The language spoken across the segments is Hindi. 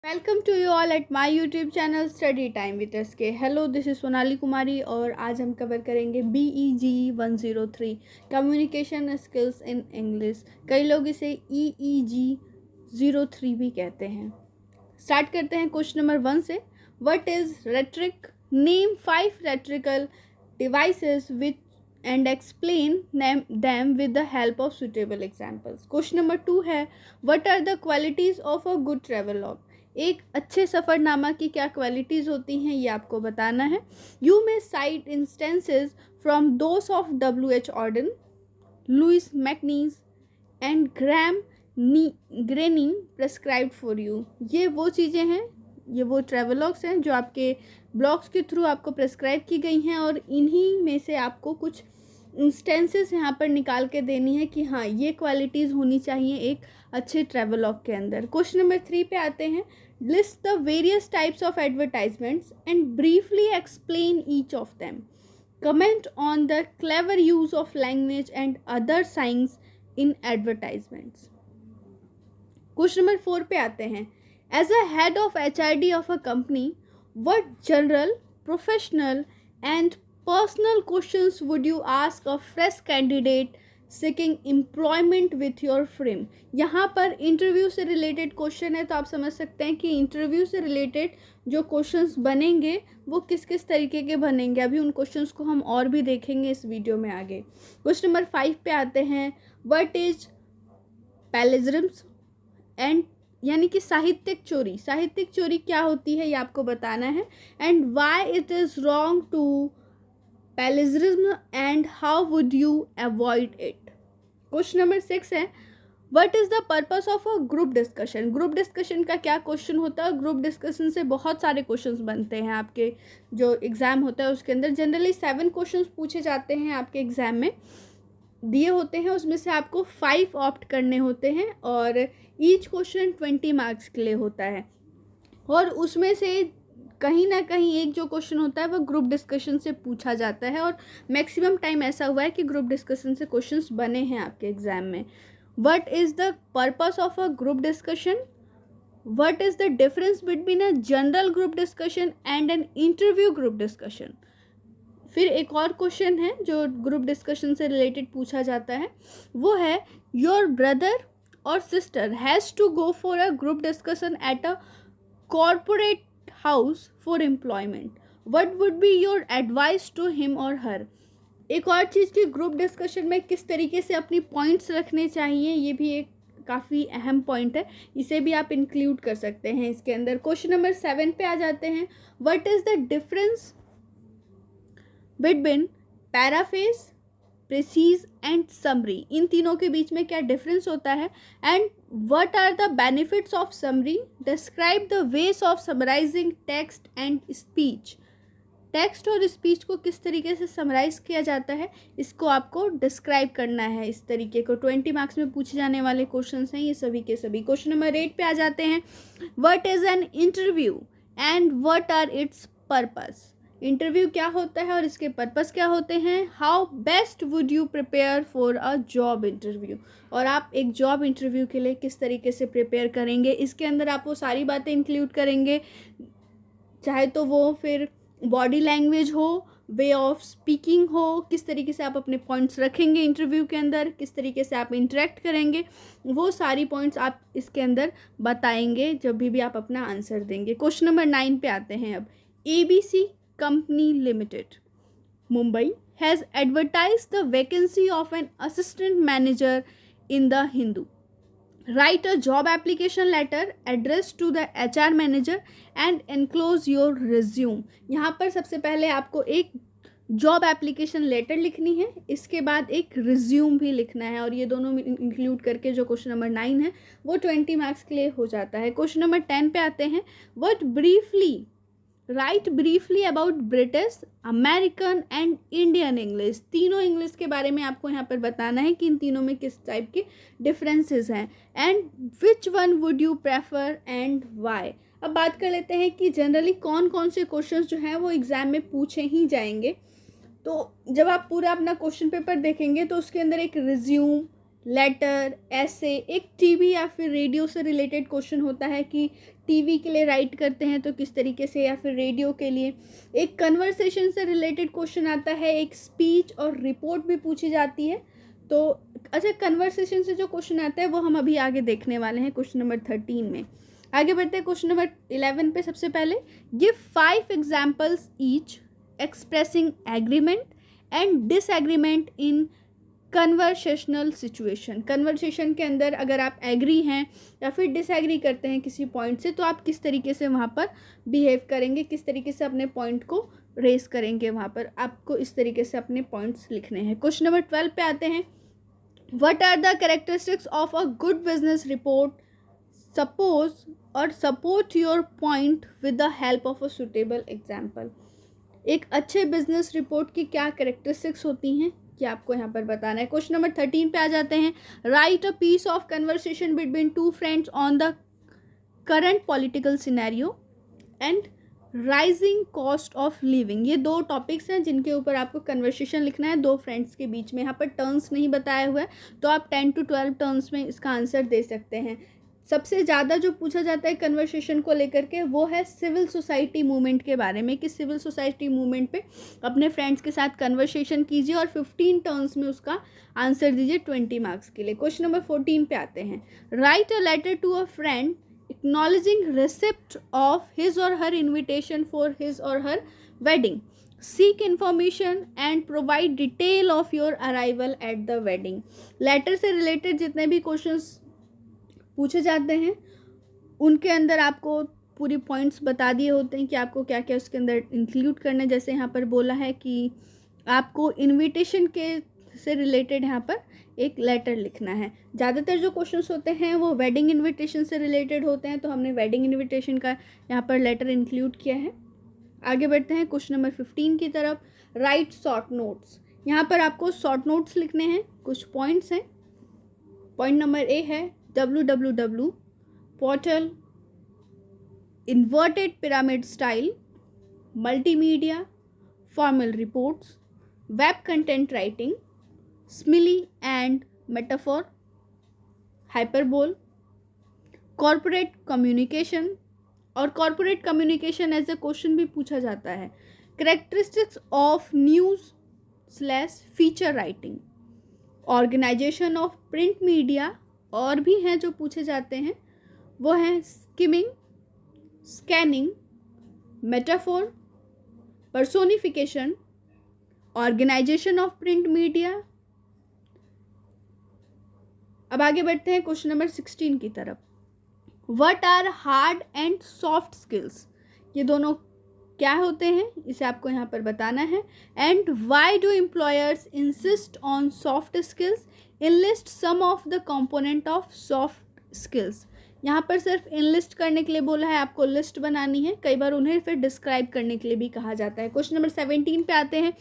Welcome to you all at my YouTube channel study time with SK. Hello, this is Sonali Kumari और आज हम कवर करेंगे BEG 103 communication skills in English. कई लोग इसे EEG 03 भी कहते हैं। स्टार्ट करते हैं क्वेश्चन नंबर 1 से। What is rhetoric? Name 5 rhetorical devices which and explain them with the help of suitable examples। Question number 2 है, what are the qualities of a good travelogue? एक अच्छे सफ़रनामा की क्या क्वालिटीज़ होती हैं, ये आपको बताना है। You may cite instances from those of WH Auden, Louis MacNeice and Graham Greene prescribed for you. ये वो चीज़ें हैं, ये वो ट्रेवलॉग्स हैं जो आपके ब्लॉग्स के थ्रू आपको प्रेस्क्राइब की गई हैं और इन्हीं में से आपको कुछ इंस्टेंसेस यहाँ पर निकाल के देनी है कि हाँ, ये क्वालिटीज़ होनी चाहिए एक अच्छे ट्रेवलॉग के अंदर। क्वेश्चन नंबर 3 पे आते हैं। List the various types of advertisements and briefly explain each of them. Comment on the clever use of language and other signs in advertisements. Question number 4 पे आते हैं। As a head of HRD of a company, what general, professional and personal questions would you ask a fresh candidate seeking employment with your firm? यहाँ पर इंटरव्यू से रिलेटेड क्वेश्चन है, तो आप समझ सकते हैं कि इंटरव्यू से रिलेटेड जो क्वेश्चंस बनेंगे वो किस किस तरीके के बनेंगे। अभी उन क्वेश्चंस को हम और भी देखेंगे इस वीडियो में आगे। क्वेश्चन नंबर 5 पे आते हैं। व्हाट इज पैलेज्रिम्स एंड यानी कि साहित्यिक चोरी क्या होती है, ये आपको बताना है। And why it is wrong to plagiarism and how would you avoid it. Question number 6 है। What is the purpose of a group discussion? Group discussion का क्या क्वेश्चन होता है? ग्रुप डिस्कशन से बहुत सारे क्वेश्चंस बनते हैं आपके जो एग्ज़ाम होता है उसके अंदर। जनरली 7 क्वेश्चंस पूछे जाते हैं आपके एग्ज़ाम में दिए होते हैं, उसमें से आपको 5 ऑप्ट करने होते हैं और ईच क्वेश्चन 20 मार्क्स के लिए होता है। और उसमें से कहीं ना कहीं एक जो क्वेश्चन होता है वो ग्रुप डिस्कशन से पूछा जाता है और मैक्सिमम टाइम ऐसा हुआ है कि ग्रुप डिस्कशन से क्वेश्चंस बने हैं आपके एग्जाम में। What is the purpose of a group discussion? What is the difference between a general group discussion and an interview group discussion? फिर एक और क्वेश्चन है जो ग्रुप डिस्कशन से रिलेटेड पूछा जाता है, वो है योर ब्रदर और sister has to go for a group discussion at a corporate house for employment, what would be your advice to him और हर? एक और चीज़ कि ग्रुप डिस्कशन में किस तरीके से अपनी पॉइंट्स रखने चाहिए, ये भी एक काफ़ी अहम पॉइंट है, इसे भी आप इंक्लूड कर सकते हैं इसके अंदर। क्वेश्चन नंबर 7 पे आ जाते हैं। What is the difference between paraphrase, precis and summary? इन तीनों के बीच में क्या डिफरेंस होता है? And what are the benefits of summary? Describe the ways of summarising text and speech. Text और स्पीच को किस तरीके से समराइज किया जाता है, इसको आपको डिस्क्राइब करना है। इस तरीके को 20 मार्क्स में पूछे जाने वाले क्वेश्चन हैं ये सभी के सभी। क्वेश्चन नंबर 8 पे आ जाते हैं। What is an interview and what are its purpose? Interview क्या होता है और इसके पर्पस क्या होते हैं? How best would you prepare for a job interview? और आप एक जॉब इंटरव्यू के लिए किस तरीके से प्रिपेयर करेंगे, इसके अंदर आप वो सारी बातें इंक्लूड करेंगे, चाहे तो वो फिर बॉडी लैंग्वेज हो, वे ऑफ स्पीकिंग हो, किस तरीके से आप अपने पॉइंट्स रखेंगे इंटरव्यू के अंदर, किस तरीके से आप इंटरेक्ट करेंगे, वो सारी पॉइंट्स आप इसके अंदर बताएंगे जब भी आप अपना आंसर देंगे। क्वेश्चन नंबर 9 पे आते हैं अब। ABC company limited Mumbai has advertise the vacancy of an assistant manager in the Hindu. Write a job application letter addressed to the HR manager and enclose your resume। यहाँ पर सबसे पहले आपको एक जॉब एप्लीकेशन लेटर लिखनी है, इसके बाद एक रिज्यूम भी लिखना है और ये दोनों इंक्लूड करके जो क्वेश्चन नंबर 9 है वो 20 मार्क्स के लिए हो जाता है। क्वेश्चन नंबर 10 पे आते हैं। What briefly right briefly about British, American and Indian English. तीनों इंग्लिश के बारे में आपको यहाँ पर बताना है कि इन तीनों में किस टाइप के डिफरेंसेस हैं and which one would you prefer and why. अब बात कर लेते हैं कि जनरली कौन कौन से क्वेश्चंस जो हैं वो एग्ज़ाम में पूछे ही जाएंगे। तो जब आप पूरा अपना क्वेश्चन पेपर देखेंगे तो उसके अंदर एक रिज्यूम, लेटर, ऐसे, एक टीवी या फिर रेडियो से रिलेटेड क्वेश्चन होता है कि टीवी के लिए राइट करते हैं तो किस तरीके से, या फिर रेडियो के लिए। एक कन्वर्सेशन से रिलेटेड क्वेश्चन आता है, एक स्पीच और रिपोर्ट भी पूछी जाती है। तो अच्छा, कन्वर्सेशन से जो क्वेश्चन आता है वो हम अभी आगे देखने वाले हैं क्वेश्चन नंबर 13 में। आगे बढ़ते हैं क्वेश्चन नंबर 11 पे। सबसे पहले give 5 examples each expressing agreement and disagreement in conversational situation. Conversation के अंदर अगर आप एग्री हैं या फिर डिसएग्री करते हैं किसी पॉइंट से, तो आप किस तरीके से वहाँ पर बिहेव करेंगे, किस तरीके से अपने पॉइंट को रेस करेंगे। वहाँ पर आपको इस तरीके से अपने पॉइंट्स लिखने हैं। क्वेश्चन नंबर 12 पे आते हैं। What are the characteristics of a good business report suppose और support your point with the help of a suitable example. एक अच्छे बिजनेस रिपोर्ट की क्या कैरेक्टरिस्टिक्स होती हैं कि आपको यहाँ पर बताना है। क्वेश्चन नंबर 13 पे आ जाते हैं। Write a piece of conversation between 2 friends on the current political scenario and rising cost of living. ये 2 टॉपिक्स हैं जिनके ऊपर आपको कन्वर्सेशन लिखना है 2 फ्रेंड्स के बीच में। यहाँ पर टर्न्स नहीं बताया हुआ है, तो आप 10 to 12 टर्न्स में इसका आंसर दे सकते हैं। सबसे ज़्यादा जो पूछा जाता है कन्वर्सेशन को लेकर के वो है सिविल सोसाइटी मूवमेंट के बारे में, कि सिविल सोसाइटी मूवमेंट पे अपने फ्रेंड्स के साथ कन्वर्सेशन कीजिए और 15 टर्न्स में उसका आंसर दीजिए 20 मार्क्स के लिए। क्वेश्चन नंबर 14 पे आते हैं। Write a letter to a friend acknowledging receipt of his or her invitation for his or her wedding. Seek information and provide detail of your arrival at the wedding. Letter से रिलेटेड जितने भी क्वेश्चंस पूछे जाते हैं उनके अंदर आपको पूरी पॉइंट्स बता दिए होते हैं कि आपको क्या क्या उसके अंदर इंक्लूड करना है। जैसे यहाँ पर बोला है कि आपको इनविटेशन के से रिलेटेड यहाँ पर एक लेटर लिखना है। ज़्यादातर जो क्वेश्चंस होते हैं वो वेडिंग इनविटेशन से रिलेटेड होते हैं, तो हमने वेडिंग इनविटेशन का यहाँ पर लेटर इंक्लूड किया है। आगे बढ़ते हैं क्वेश्चन नंबर 15 की तरफ। Right short notes. यहाँ पर आपको शॉर्ट नोट्स लिखने हैं। कुछ पॉइंट्स हैं। पॉइंट नंबर ए है www portal inverted pyramid style multimedia formal reports web content writing simile and metaphor hyperbole corporate communication। और corporate communication as a question भी पूछा जाता है। characteristics of news / feature writing organization of print media। और भी हैं जो पूछे जाते हैं, वो हैं skimming scanning metaphor personification organization of print media। अब आगे बढ़ते हैं क्वेश्चन नंबर 16 की तरफ। What are hard and soft skills. ये दोनों क्या होते हैं इसे आपको यहाँ पर बताना है। And why do employers insist on soft skills. Enlist some of the component of soft skills. यहाँ पर सिर्फ इनलिस्ट करने के लिए बोला है, आपको लिस्ट बनानी है। कई बार उन्हें फिर डिस्क्राइब करने के लिए भी कहा जाता है। क्वेश्चन नंबर 17 पे आते हैं।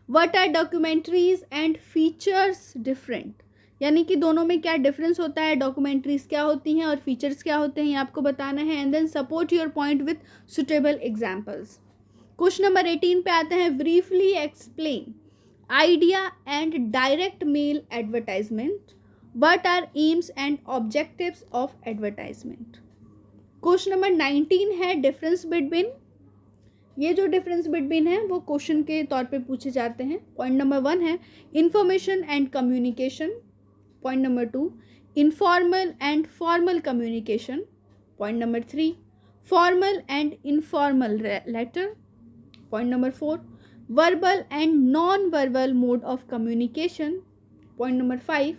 What are documentaries and features different. यानी कि दोनों में क्या डिफरेंस होता है, डॉक्यूमेंट्रीज क्या होती हैं और फीचर्स क्या होते हैं, ये आपको बताना है। And then support your point with suitable examples. Question number 18 पे आते हैं। Briefly explain idea and direct mail advertisement. What are aims and objectives of advertisement. Question number 19 है डिफरेंस बिटवीन। ये जो डिफरेंस बिटवीन है वो क्वेश्चन के तौर पे पूछे जाते हैं। पॉइंट नंबर 1 है information and communication. Point number 2 informal and formal communication. Point number 3 formal and informal letter. Point number 4 verbal and non verbal mode of communication. Point number 5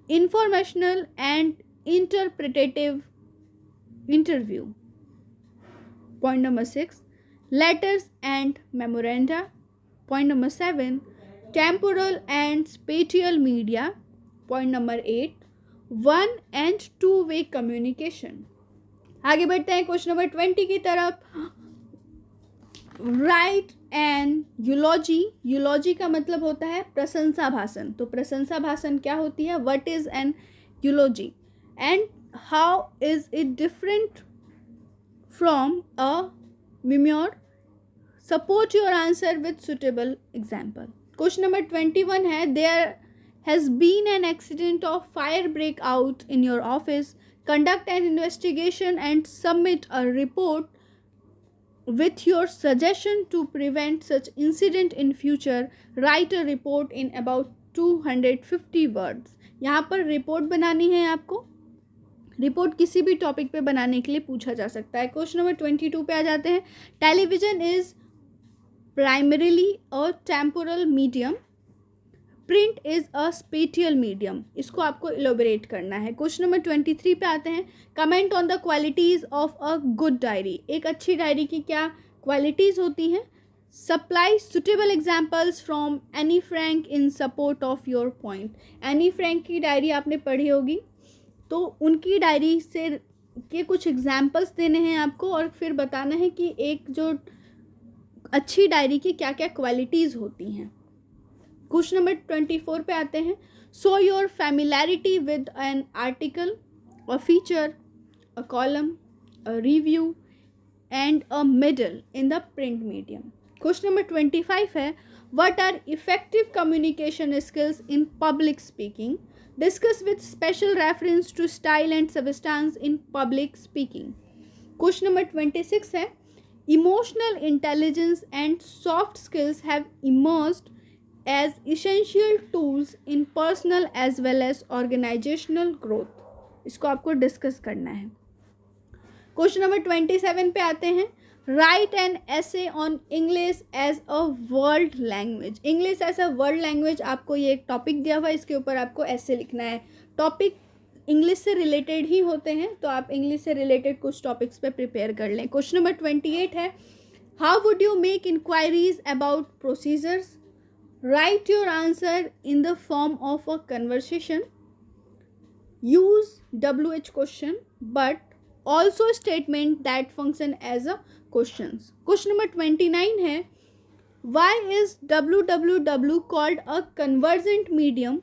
informational and interpretative interview. Point number 6 letters and memoranda. Point number 7 temporal and spatial media. Point number 8 one and two way communication. आगे बढ़ते हैं क्वेश्चन नंबर 20 की तरफ। Right and यूलॉजी। यूलॉजी का मतलब होता है प्रशंसा भाषण। तो प्रशंसा भाषण क्या होती है, what is an eulogy and how is it different from a memoir. Support your answer with suitable example. Question number 21 है there has been an accident of fire break out in your office. conduct an investigation and submit a report with your suggestion to prevent such incident in future. Write a report in about 250 words. यहाँ पर रिपोर्ट बनानी है आपको. रिपोर्ट किसी भी टॉपिक पे बनाने के लिए पूछा जा सकता है. क्वेश्चन नंबर 22 पे आ जाते हैं. Television is primarily a temporal medium, print is a spatial medium. इसको आपको इलोबरेट करना है. क्वेश्चन नंबर 23 पे आते हैं. Comment on the qualities of a good diary. एक अच्छी डायरी की क्या क्वालिटीज होती हैं. Supply suitable examples from Anne Frank in support of your point. Anne Frank की डायरी आपने पढ़ी होगी, तो उनकी डायरी से के कुछ एग्जाम्पल्स देने हैं आपको और फिर बताना है कि एक जो अच्छी डायरी की क्या क्या क्वालिटीज़ होती हैं. क्वेश्चन नंबर 24 पे आते हैं. Show your familiarity with an article, a feature, a column, a review and a middle in the print medium. Question number 25 है. What are effective communication skills in public speaking. Discuss with special reference to style and substance in public speaking. Question number 26 है. Emotional intelligence and soft skills have emerged as essential tools in personal as well as organizational growth. इसको आपको डिस्कस करना है. क्वेश्चन नंबर 27 पे आते हैं. Write an essay on English as a world language. English as a world language, आपको ये एक टॉपिक दिया हुआ है, इसके ऊपर आपको ऐसे लिखना है. टॉपिक इंग्लिश से रिलेटेड ही होते हैं, तो आप इंग्लिश से रिलेटेड कुछ टॉपिक्स पे प्रिपेयर कर लें. क्वेश्चन नंबर 28 है. How would you make inquiries about procedures. Write your answer in the form of a conversation. Use WH question but also statement that function as a questions. Question number 29 है. Why is www called a convergent medium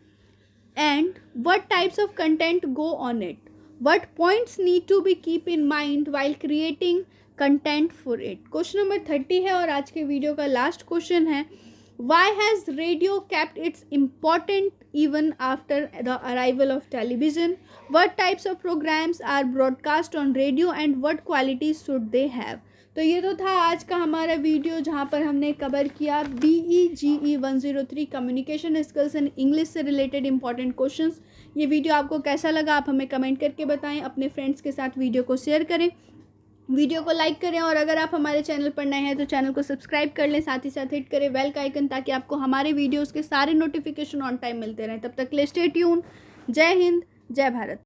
and what types of content go on it? What points need to be keep in mind while creating content for it? Question number 30 है और आज के वीडियो का लास्ट क्वेश्चन है. Why has radio kept its important even after the arrival of television? What types of programs are broadcast on radio and what qualities should they have? तो ये तो था आज का हमारा वीडियो, जहाँ पर हमने कवर किया BEGE 103 communication skills and English से रिलेटेड इंपॉर्टेंट क्वेश्चंस. ये वीडियो आपको कैसा लगा आप हमें कमेंट करके बताएं. अपने फ्रेंड्स के साथ वीडियो को शेयर करें, वीडियो को लाइक करें और अगर आप हमारे चैनल पर नए हैं तो चैनल को सब्सक्राइब कर लें. साथ ही साथ हिट करें बेल का आइकन ताकि आपको हमारे वीडियोस के सारे नोटिफिकेशन ऑन टाइम मिलते रहें. तब तक के लिए स्टे ट्यून. जय हिंद, जय भारत.